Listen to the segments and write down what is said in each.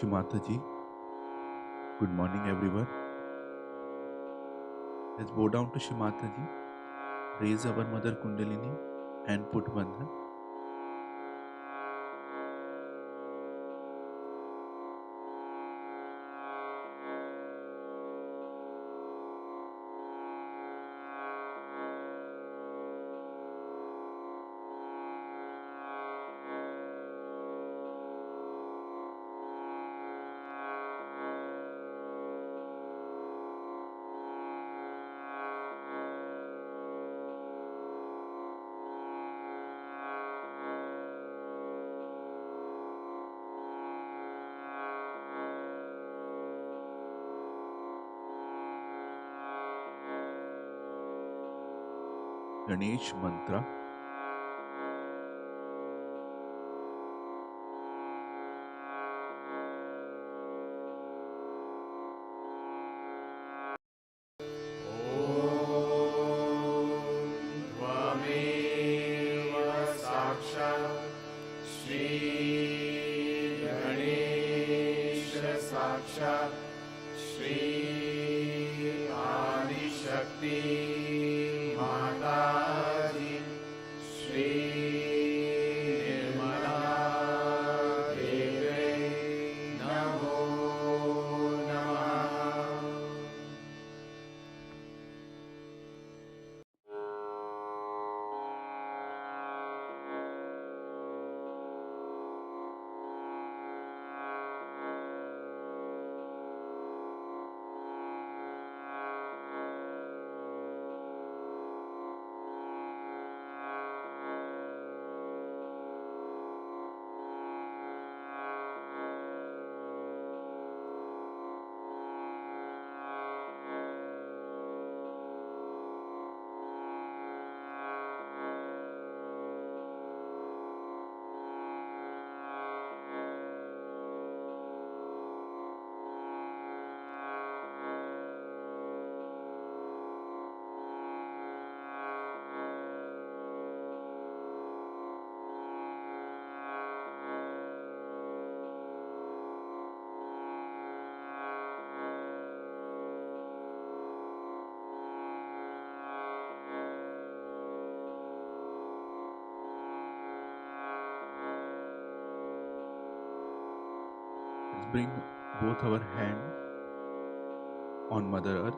Shri Mataji, good morning everyone. Let's bow down to Shri Mataji, raise our Mother Kundalini and put Bandhan. Ganesh Mantra. bring both our hands on Mother Earth.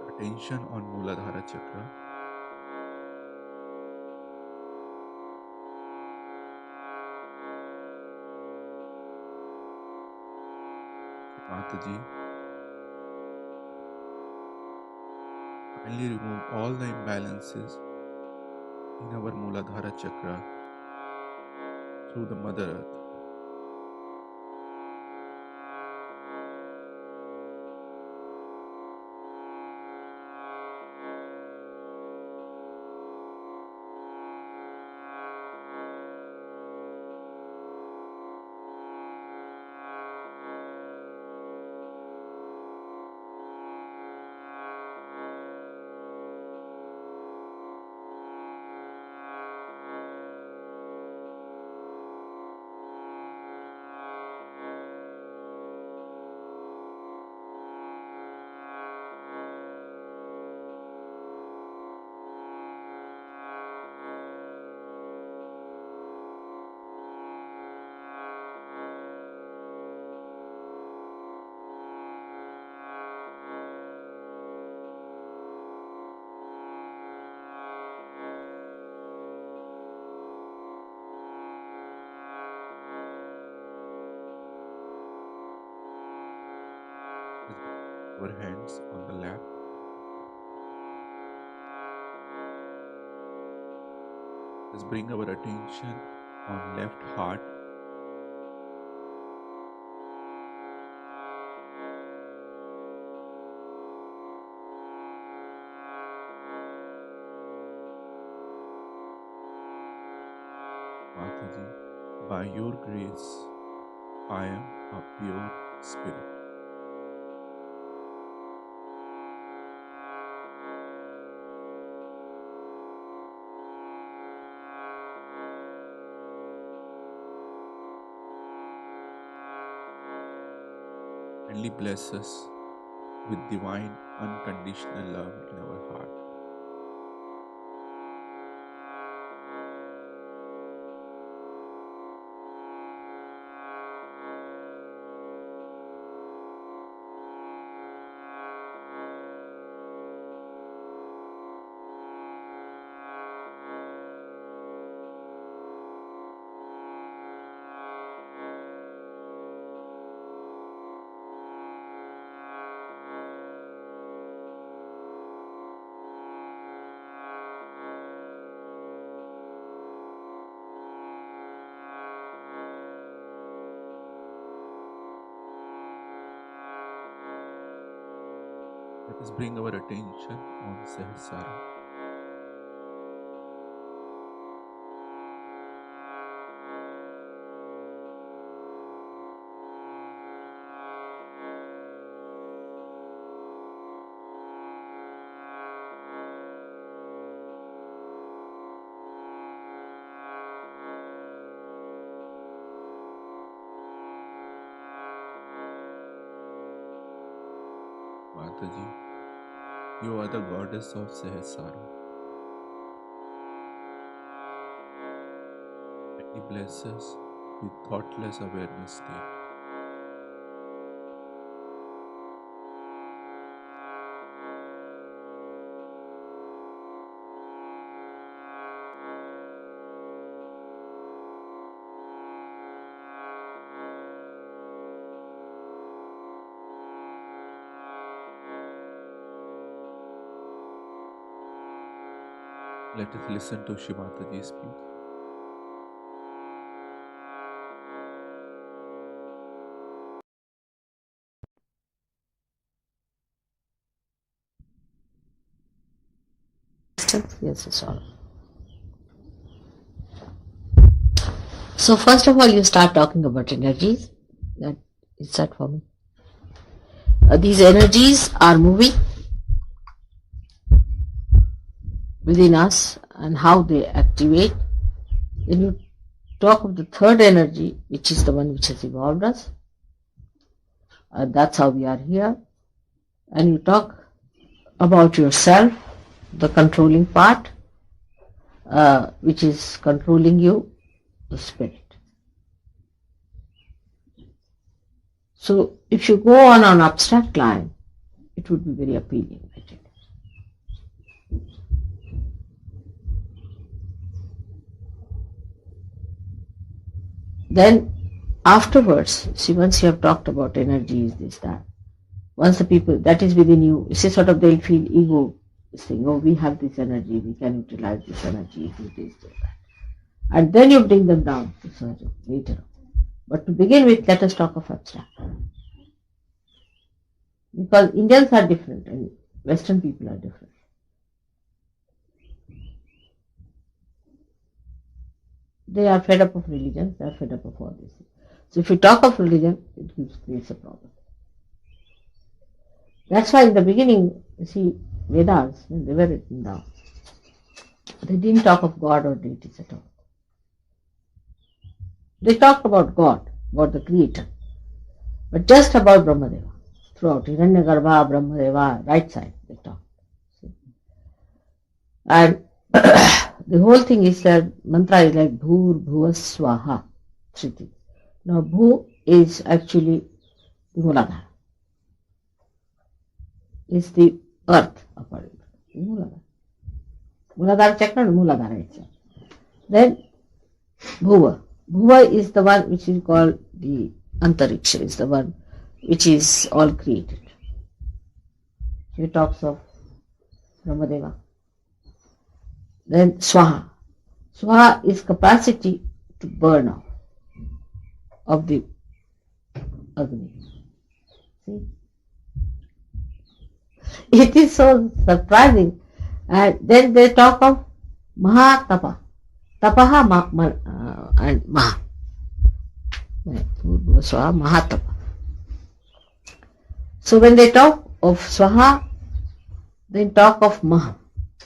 Attention on Muladhara Chakra. Mataji, kindly remove all the imbalances in our Muladhara Chakra through the Mother Earth. Our hands on the lap. Let's bring our attention on left heart. Mataji, by your grace, I am a pure spirit. Kindly bless us with divine unconditional love in our heart. Let us bring our attention on Sahasrara. Mataji, you are the goddess of Sahasrara. Kindly bless us with thoughtless awareness state. Let us listen to Shimataji speak. Yes, it's all. So first of all, you start talking about energies. That is that for me. These energies are moving within us and how they activate. When you talk of the third energy, which is the one which has evolved us, that's how we are here. and you talk about yourself, the controlling part, which is controlling you, the spirit. So if you go on an abstract line, it would be very appealing, I tell you. Then afterwards, see, once you have talked about energies, this, that, once the people that is within you, it's a sort of, they'll feel ego, saying, oh, we have this energy, we can utilize this energy, do this, do that. And then you bring them down to surgery later on. But to begin with, let us talk of abstract. Because Indians are different and Western people are different. They are fed up of religion, they are fed up of all this. So if you talk of religion, it creates a problem. That's why in the beginning, you see, Vedas, when they were written down, they didn't talk of God or deities at all. They talked about God, about the Creator, but just about Brahmadeva. Throughout Hiranyagarbha, Brahmadeva, right side, they talked. And the whole thing is that mantra is like Bhur Bhuva Swaha, three things. Now Bhu is actually the Muladhara. It's the earth according to Muladhara. Muladhara chakra and Muladhara itself. Then Bhuva. Bhuva is the one which is called the Antariksha, is the one which is all created. He talks of Brahmadeva. Then Swaha. Swaha is capacity to burn off of the Agni. See? It is so surprising. And then they talk of Mahatapa. Tapaha and Maha. Swaha, Mahatapa. So when they talk of Swaha, they talk of Maha.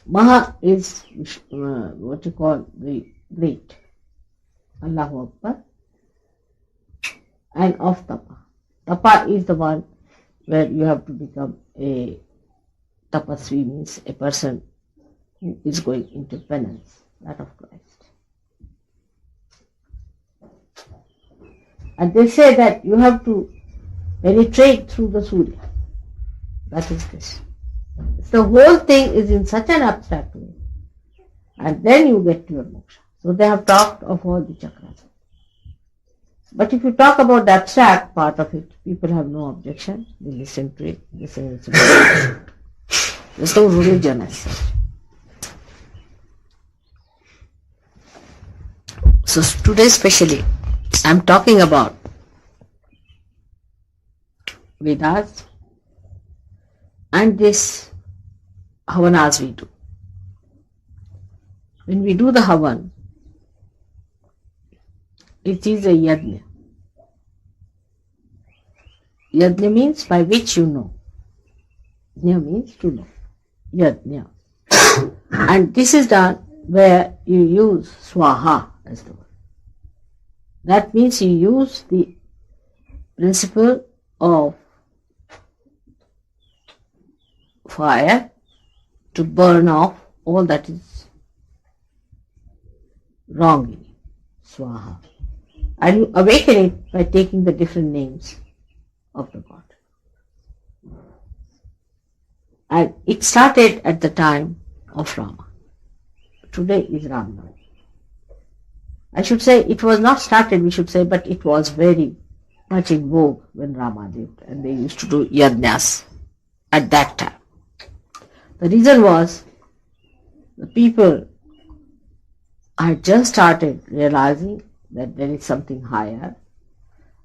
Maha is what you call the great. Allahu Akbar. And of Tapa. Tapa is the one where you have to become a tapasvi, means a person who is going into penance, that of Christ. And they say that you have to penetrate through the Surya. That is this. The whole thing is in such an abstract way. And then you get to your moksha. So they have talked of all the chakras. But if you talk about the abstract part of it, people have no objection. They listen to it. They say it's good. There's no religion as such. So today especially, I'm talking about Vedas and this Havanas we do. When we do the Havan, it is a Yajna. Yajna means by which you know. Yajna means to know. Yajna. And this is done where you use Swaha as the word. That means you use the principle of fire to burn off all that is wrong in you. Swaha. And you awaken it by taking the different names of the God. And it started at the time of Rama. Today is Ram Navami. I should say it was not started, we should say, but it was very much in vogue when Rama lived, and they used to do yajnas at that time. The reason was the people had just started realizing that there is something higher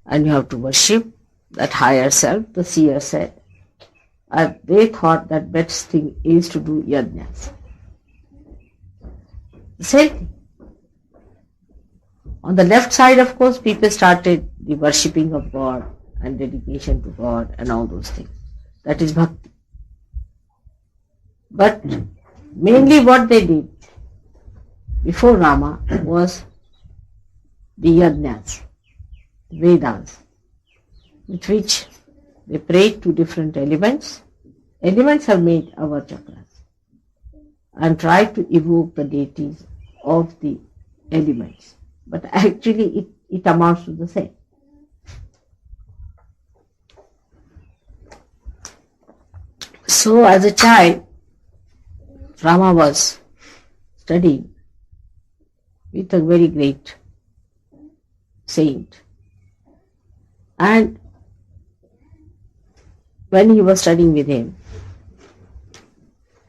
and you have to worship that higher self, the seer said. And they thought that best thing is to do yajnas. The same thing. On the left side, of course, people started the worshipping of God and dedication to God and all those things. That is bhakti. But mainly what they did before Rama was the yajnas, Vedas, with which they prayed to different elements elements have made our chakras and tried to evoke the deities of the elements. But actually it amounts to the same. So as a child, Rama was studying with a very great saint. And when he was studying with him,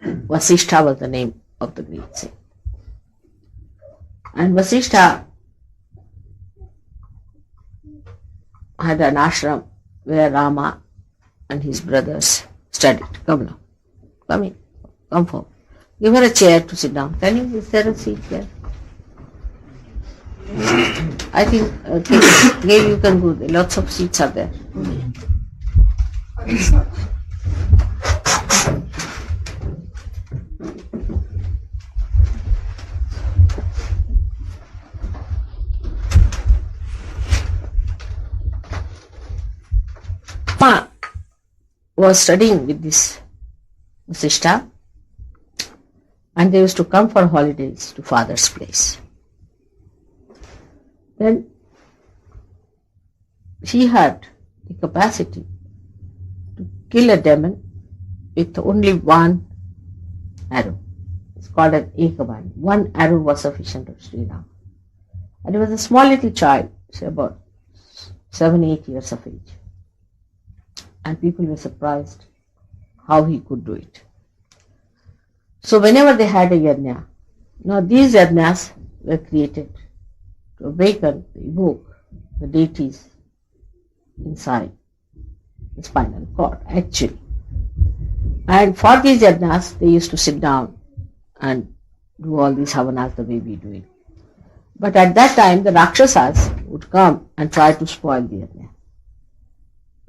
Vasishtha was the name of the great saint. And Vasishtha had an ashram where Rama and his brothers studied. Come now. Come in. Come forward. Give her a chair to sit down. Can you? Is there a seat there? I think, Gail, you can go there. Lots of seats are there. Rama was studying with this Vasishtha, and they used to come for holidays to father's place. Then she had the capacity to kill a demon with only one arrow. It's called an Ekabani. One arrow was sufficient of Sri Rama. And he was a small little child, say about 7-8 years of age. And people were surprised how he could do it. So whenever they had a yajna, now these yajnas were created to awaken, to evoke the deities inside the spinal cord, actually. And for these yajnas, they used to sit down and do all these havanas the way we do it. But at that time, the Rakshasas would come and try to spoil the yajna.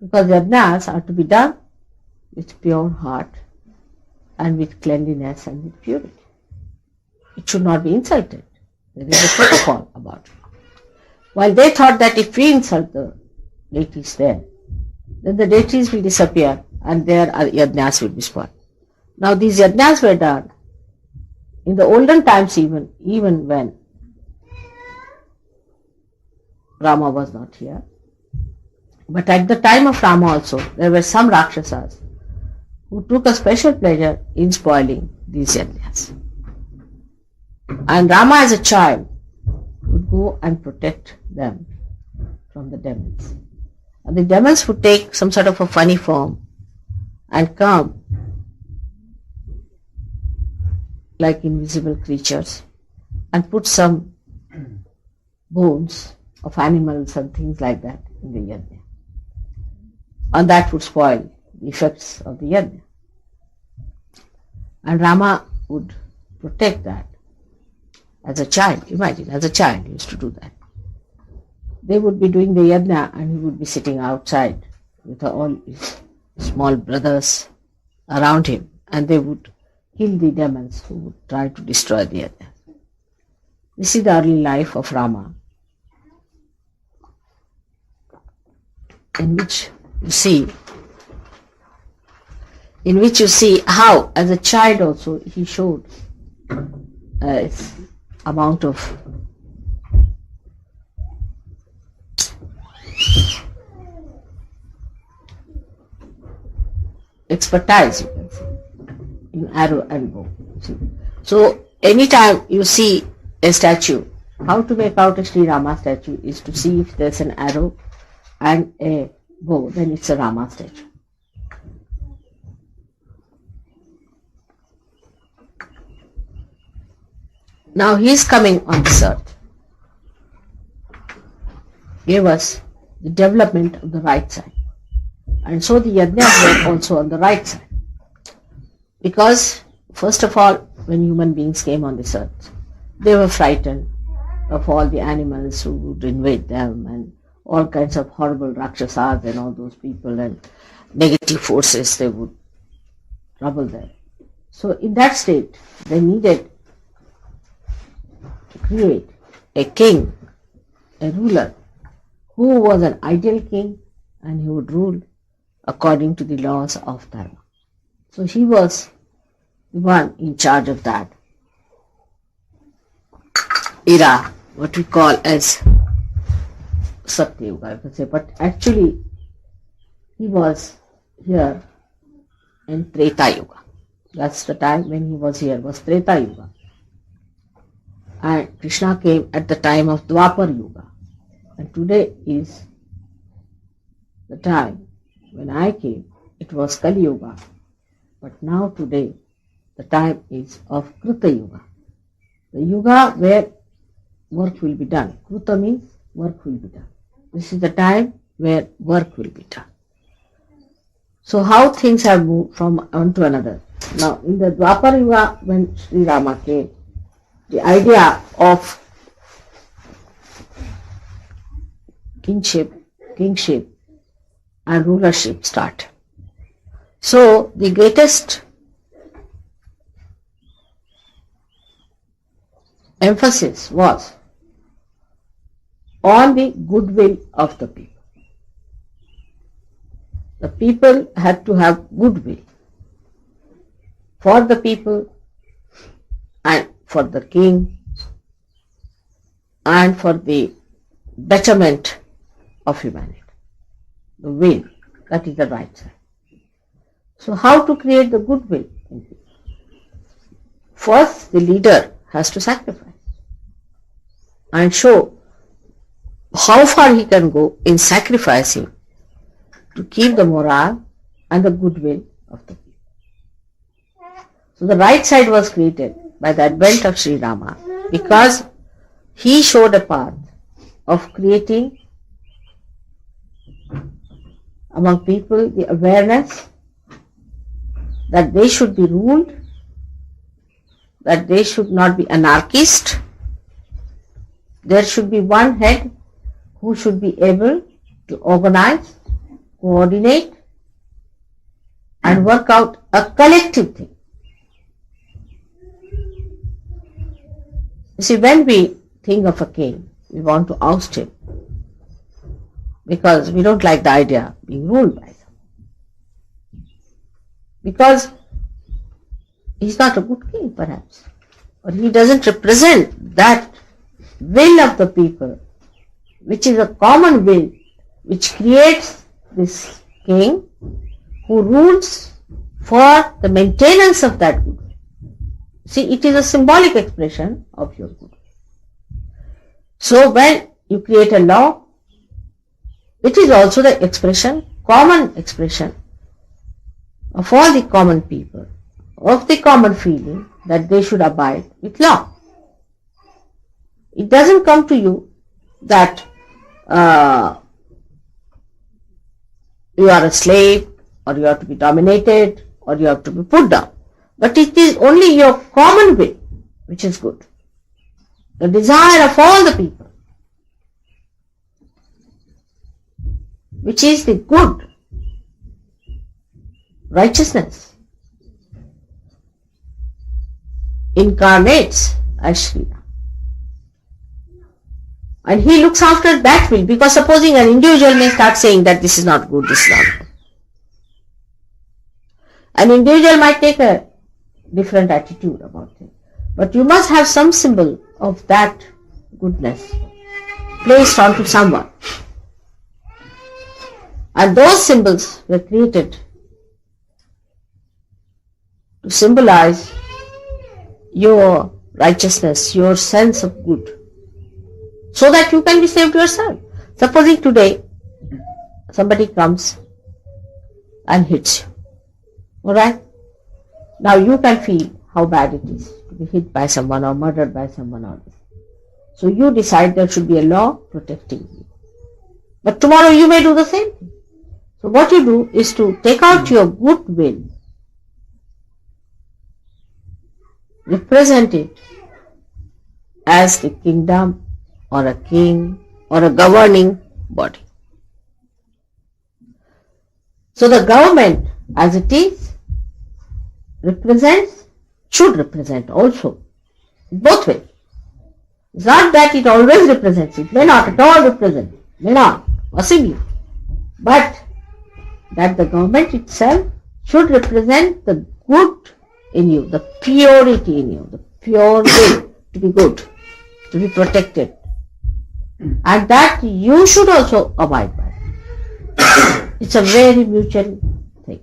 Because yajnas are to be done with pure heart and with cleanliness and with purity. It should not be insulted. There is a protocol about it. While they thought that if we insult the deities there, then the deities will disappear and their yajnas will be spoiled. Now these yajnas were done in the olden times even when Rama was not here. But at the time of Rama also, there were some Rakshasas who took a special pleasure in spoiling these yajnas. And Rama as a child would go and protect them from the demons. And the demons would take some sort of a funny form and come like invisible creatures and put some bones of animals and things like that in the yajna. And that would spoil the effects of the yajna. And Rama would protect that as a child. Imagine, as a child he used to do that. They would be doing the yajna and he would be sitting outside with all his small brothers around him, and they would kill the demons who would try to destroy the yajna. This is the early life of Rama, in which you see how, as a child also, he showed amount of expertise, you can say, in arrow and bow. So anytime you see a statue, how to make out a Sri Rama statue is to see if there's an arrow and a bow, then it's a Rama statue. Now he is coming on this earth, gave us the development of the right side. And so the yajnas were also on the right side. Because, first of all, when human beings came on this earth, they were frightened of all the animals who would invade them and all kinds of horrible Rakshasas and all those people and negative forces they would trouble them. So in that state, they needed to create a king, a ruler, who was an ideal king and he would rule according to the laws of Dharma. So he was the one in charge of that era, what we call as Satya Yuga, I could say. But actually, he was here in Treta Yuga. That's the time when he was here, was Treta Yuga. And Krishna came at the time of Dwapar Yuga. And today is the time when I came, it was Kali Yuga. But now today, the time is of Kruta Yuga. The Yuga where work will be done. Kruta means work will be done. This is the time where work will be done. So how things have moved from one to another. Now in the Dwapar Yuga, when Sri Rama came, the idea of kingship and rulership started. So the greatest emphasis was on the goodwill of the people. The people had to have goodwill for the people and for the king and for the betterment of humanity. The will, that is the right side. So how to create the goodwill in people? First, the leader has to sacrifice and show how far he can go in sacrificing to keep the morale and the goodwill of the people. So the right side was created by the advent of Sri Rama because he showed a path of creating among people the awareness that they should be ruled, that they should not be anarchist. There should be one head who should be able to organize, coordinate and work out a collective thing. You see, when we think of a king, we want to oust him because we don't like the idea of being ruled by him. Because he's not a good king, perhaps, or he doesn't represent that will of the people, which is a common will, which creates this king who rules for the maintenance of that good. See, it is a symbolic expression of your good. So when you create a law, it is also the expression, common expression of all the common people, of the common feeling that they should abide with law. It doesn't come to you that you are a slave, or you have to be dominated, or you have to be put down. But it is only your common will which is good. The desire of all the people, which is the good, righteousness, incarnates as Sri Rama. And he looks after that will, because supposing an individual may start saying that this is not good, this is not good. An individual might take a different attitude about it. But you must have some symbol of that goodness placed onto someone. And those symbols were created to symbolize your righteousness, your sense of good, so that you can be saved yourself. Supposing today somebody comes and hits you. Alright? Now you can feel how bad it is to be hit by someone or murdered by someone or this. So you decide there should be a law protecting you. But tomorrow you may do the same thing. So what you do is to take out your good will, represent it as the kingdom or a king or a governing body. So the government as it is represents, should represent also, both ways. It's not that it always represents, it may not at all represent, may not, possibly, but that the government itself should represent the good in you, the purity in you, the pure will to be good, to be protected, and that you should also abide by. It's a very mutual thing.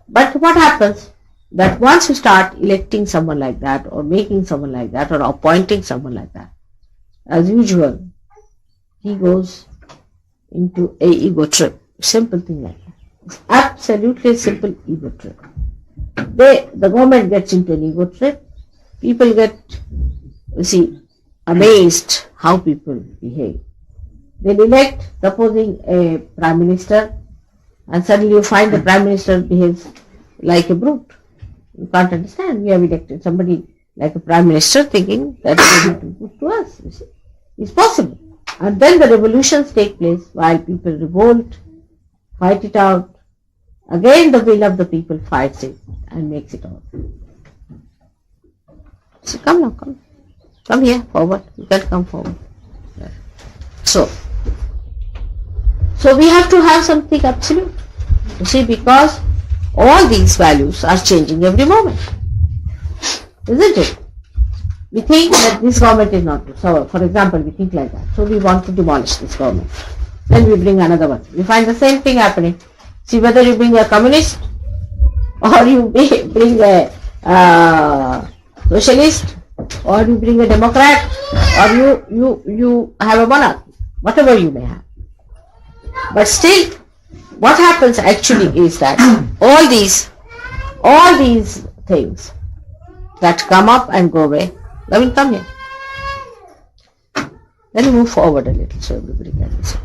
But what happens that once you start electing someone like that, or making someone like that, or appointing someone like that, as usual, he goes into a ego trip. Simple thing like that. It's absolutely simple ego trip. The government gets into an ego trip. People get, amazed how people behave. They elect, supposing a prime minister, and suddenly you find the prime minister behaves like a brute. You can't understand. We have elected somebody like a prime minister thinking that is going to be good to us. You see. It's possible. And then the revolutions take place while people revolt, fight it out. Again the will of the people fights it and makes it all. So come now, come. Come here, forward. You can come forward. So we have to have something absolute. You see, because all these values are changing every moment. Isn't it? We think that this government is not good. So, for example, we think like that. So we want to demolish this government. Then we bring another one. We find the same thing happening. See, whether you bring a communist or you bring a socialist or you bring a democrat or you have a monarch, whatever you may have. But still, what happens actually is that all these things that come up and go away. Lavin, come here. Let me move forward a little so everybody can listen.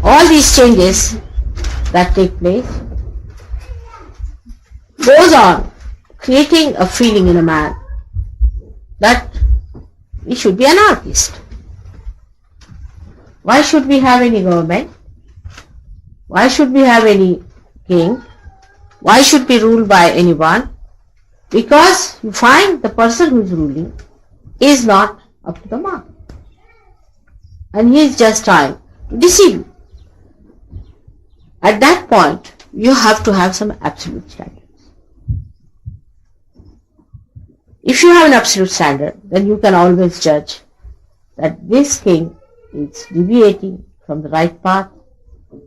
All these changes that take place goes on creating a feeling in a man that we should be anarchist. Why should we have any government? Why should we have any king? Why should we rule by anyone? Because you find the person who is ruling is not up to the mark. And he is just trying to deceive you. At that point, you have to have some absolute standards. If you have an absolute standard, then you can always judge that this king is deviating from the right path,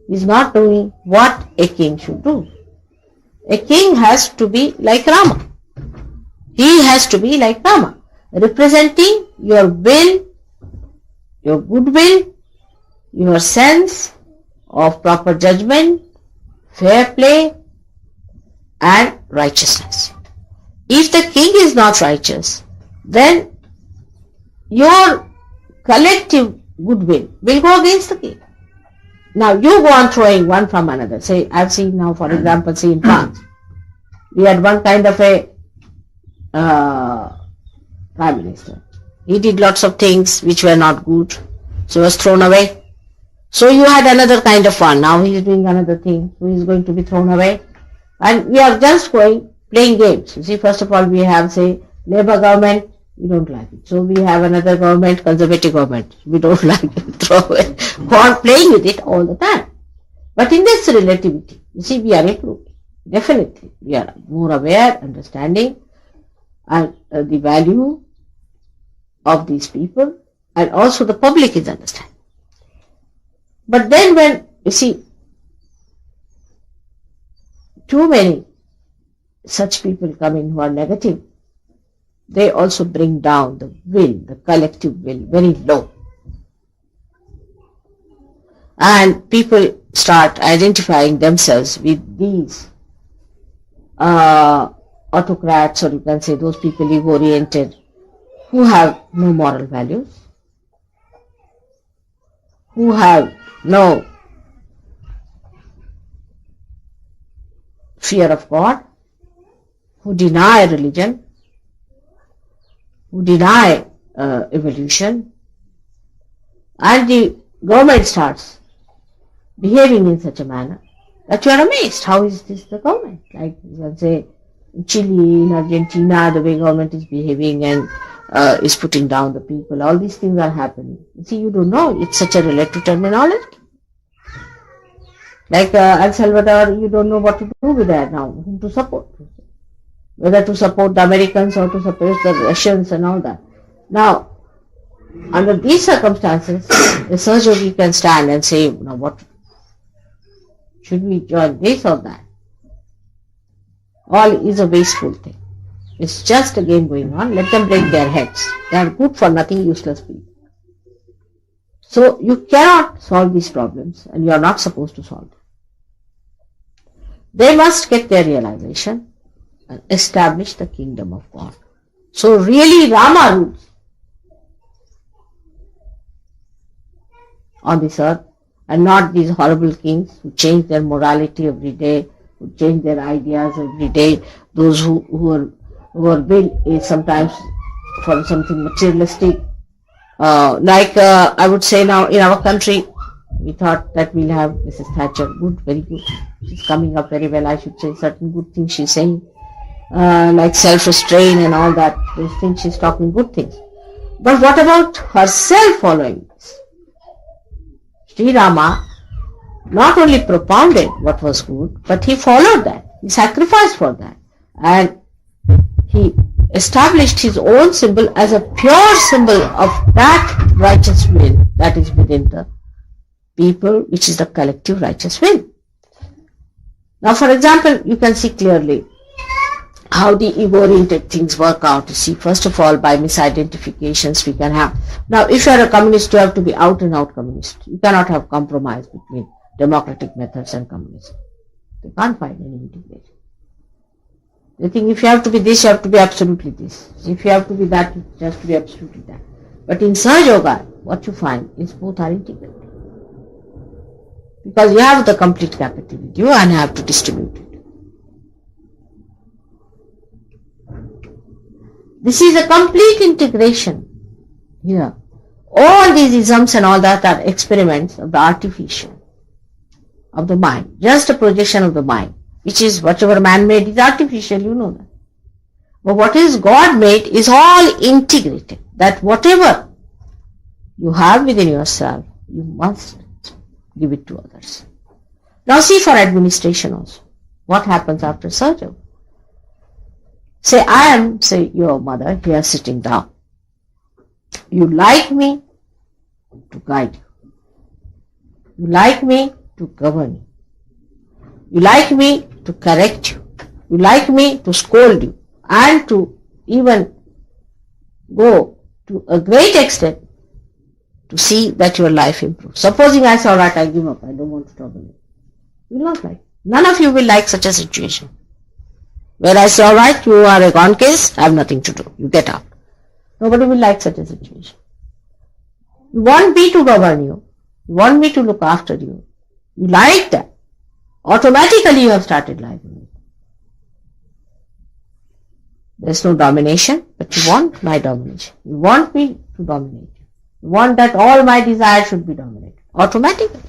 is not doing what a king should do. A king has to be like Rama. He has to be like Rama, representing your will, your goodwill, your sense of proper judgment, fair play, and righteousness. If the king is not righteous, then your collective goodwill will go against the king. Now you go on throwing one from another. Say, I've seen now, for example, see in France, we had one kind of a prime minister. He did lots of things which were not good, so was thrown away. So you had another kind of one. Now he is doing another thing, so he is going to be thrown away. And we are just playing games. You see, first of all, we have, say, Labour government. We don't like it. So we have another government, conservative government. We don't like it. Throw away. Go on playing with it all the time. But in this relativity, you see, we are improved. Definitely. We are more aware, understanding, and the value of these people, and also the public is understanding. But then when, you see, too many such people come in who are negative, they also bring down the will, the collective will, very low. And people start identifying themselves with these autocrats, or you can say those people ego-oriented, who have no moral values, who have no fear of God, who deny religion, who deny evolution, and the government starts behaving in such a manner that you are amazed. How is this the government? Like, you can say, in Chile, in Argentina, the way government is behaving and is putting down the people. All these things are happening. You see, you don't know. It's such a relative terminology. Like El Salvador, you don't know what to do with that now, whom to support. Whether to support the Americans or to support the Russians and all that. Now, under these circumstances, the Sahjogi can stand and say, now what, should we join this or that? All is a wasteful thing. It's just a game going on. Let them break their heads. They are good for nothing, useless people. So you cannot solve these problems and you are not supposed to solve them. They must get their realization and establish the kingdom of God. So really Rama rules on this earth and not these horrible kings who change their morality every day, who change their ideas every day, those who are built sometimes for something materialistic. I would say now in our country, we thought that we'll have Mrs. Thatcher. Good, very good. She's coming up very well. I should say certain good things she's saying, like self-restraint and all that. Those things she's talking good things. But what about herself following this? Sri Rama not only propounded what was good, but he followed that. He sacrificed for that. And he established his own symbol as a pure symbol of that righteous will that is within the people, which is the collective righteous will. Now, for example, you can see clearly how the ego-oriented things work out. You see, first of all, by misidentifications we can have. Now, if you are a communist, you have to be out and out communist. You cannot have compromise between democratic methods and communism. You can't find any integration. They think if you have to be this, you have to be absolutely this. If you have to be that, you have to be absolutely that. But in Sahaja Yoga, what you find is both are integrated. Because you have the complete capital with you and have to distribute it. This is a complete integration here. All these isms and all that are experiments of the artificial, of the mind, just a projection of the mind, which is whatever man-made is artificial, you know that. But what is God-made is all integrated, that whatever you have within yourself, you must give it to others. Now see for administration also. What happens after surgery? Say, I am, say, your mother here sitting down. You like me to guide you. You like me to govern you. You like me to correct you. You like me to scold you. And to even go to a great extent to see that your life improves. Supposing I say, all right, I give up. I don't want to trouble you. You will not like. None of you will like such a situation. Where I say, all right, you are a gone case, I have nothing to do. You get out. Nobody will like such a situation. You want me to govern you. You want me to look after you. You like that. Automatically you have started liking it. There is no domination, but you want my domination. You want me to dominate you. You want that all my desires should be dominated. Automatically.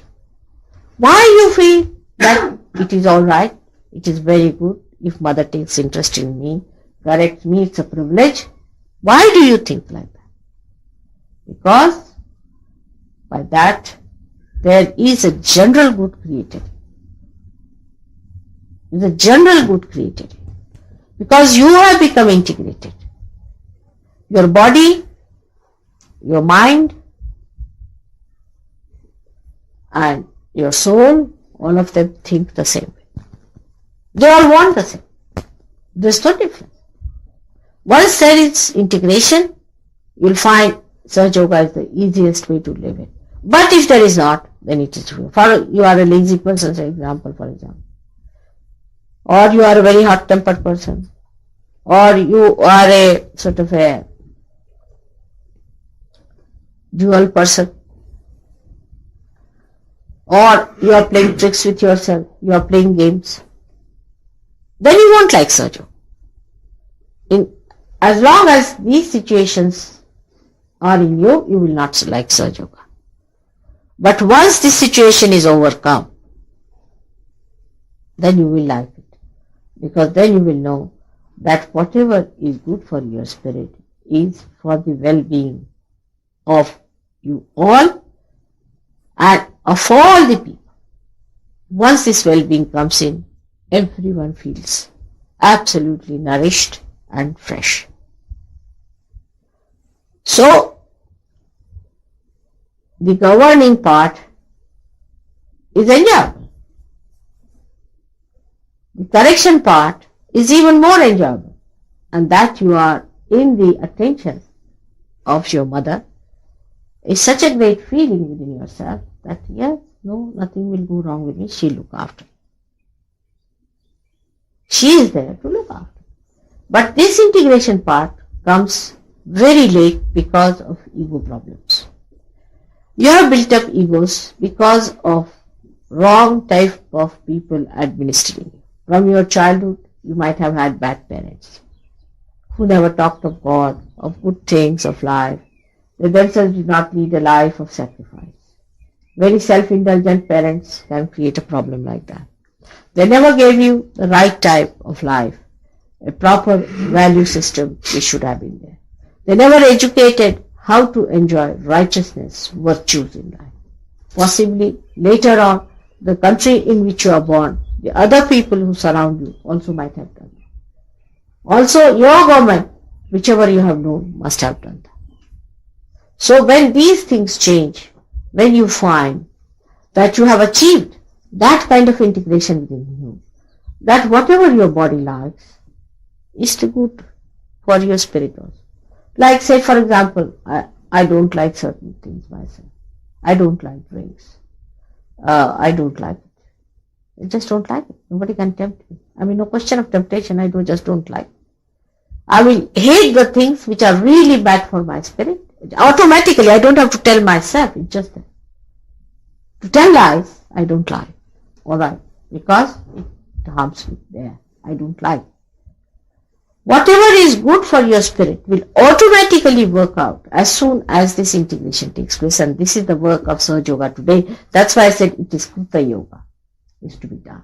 Why you feel that it is all right, it is very good, if mother takes interest in me, corrects me, it's a privilege. Why do you think like that? Because by that there is a general good created. There is a general good created. Because you have become integrated. Your body, your mind, and your soul, all of them think the same way. They all want the same. There's no difference. Once there is integration, you'll find Sahaja Yoga is the easiest way to live it. But if there is not, then it is true. For you are a lazy person, for example, or you are a very hot-tempered person, or you are a sort of a dual person, or you are playing tricks with yourself, you are playing games, then you won't like Sahaja Yoga. As long as these situations are in you, you will not like Sahaja Yoga. But once this situation is overcome, then you will like it. Because then you will know that whatever is good for your spirit is for the well-being of you all and of all the people. once this well-being comes in, everyone feels absolutely nourished and fresh. So, the governing part is enjoyable. The correction part is even more enjoyable, and that you are in the attention of your mother is such a great feeling within yourself that yes, no, nothing will go wrong with me, she'll look after. She is there to look after. But this integration part comes very late because of ego problems. You have built up egos because of wrong type of people administering you. From your childhood, you might have had bad parents who never talked of God, of good things, of life. They themselves did not lead a life of sacrifice. Very self-indulgent parents can create a problem like that. They never gave you the right type of life, a proper value system which should have been there. They never educated how to enjoy righteousness, virtues in life. Possibly later on, the country in which you are born, the other people who surround you also might have done that. Also, your government, whichever you have known, must have done that. So when these things change, when you find that you have achieved that kind of integration within you, that whatever your body likes is too good for your spirit also. Like say for example, I don't like certain things myself. I don't like drinks. I don't like it. I just don't like it. Nobody can tempt me. I mean, no question of temptation. I just don't like. I will hate the things which are really bad for my spirit. Automatically, I don't have to tell myself. It's just that. To tell lies, I don't lie. Alright. Because it harms me there. I don't lie. Whatever is good for your spirit will automatically work out as soon as this integration takes place. And this is the work of Sahaja Yoga today. That's why I said it is Kruta Yoga. Is to be done.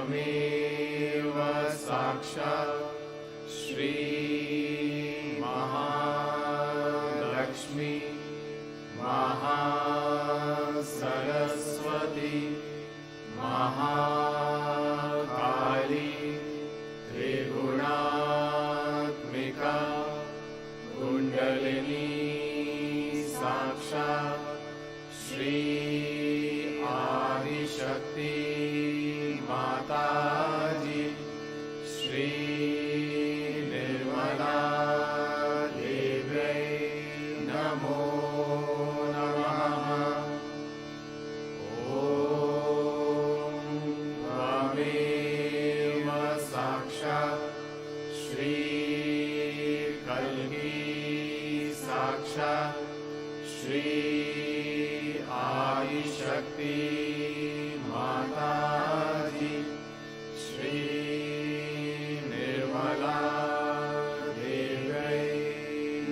त्वमेव साक्षात् श्री महालक्ष्मी महासरस्वती महाकाली त्रिगुणात्मिका कुण्डलिनी साक्षात् श्री आदिशक्ति माताजी श्री निर्मला देव्यै नमो नमः। ॐ त्वमेव साक्षात् श्री कल्की साक्षात् श्री आदिशक्ति माताजी श्री निर्मला देव्यै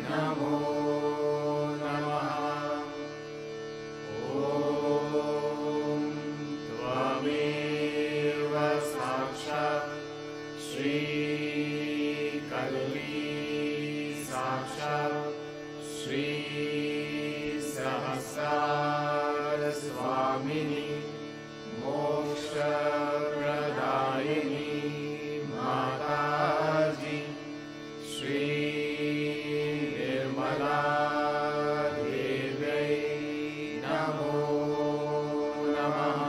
नमो नमः। ॐ त्वमेव साक्षात् श्री कल्की साक्षात् श्री सहस्रार स्वामिनी मोक्षप्रदायिनी माताजी श्री निर्मला देव्यै नमो नमः।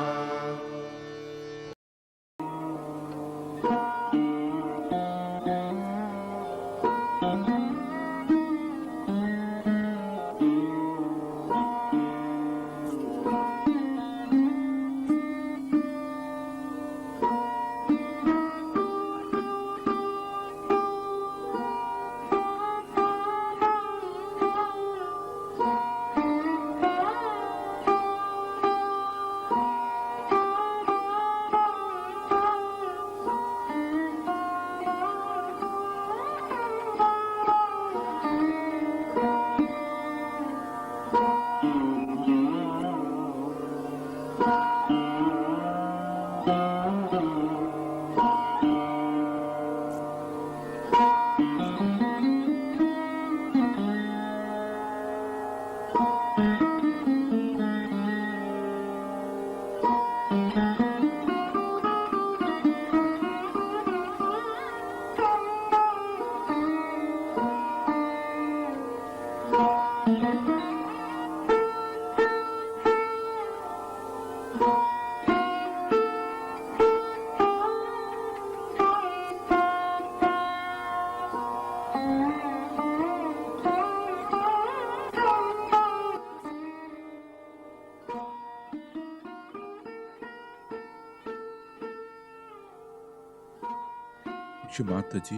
Shri Mataji,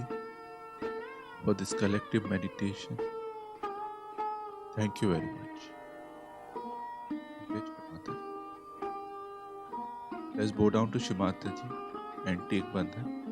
for this collective meditation. Thank you very much. Okay, Shri Mataji. Let's bow down to Shri Mataji and take Bandhan.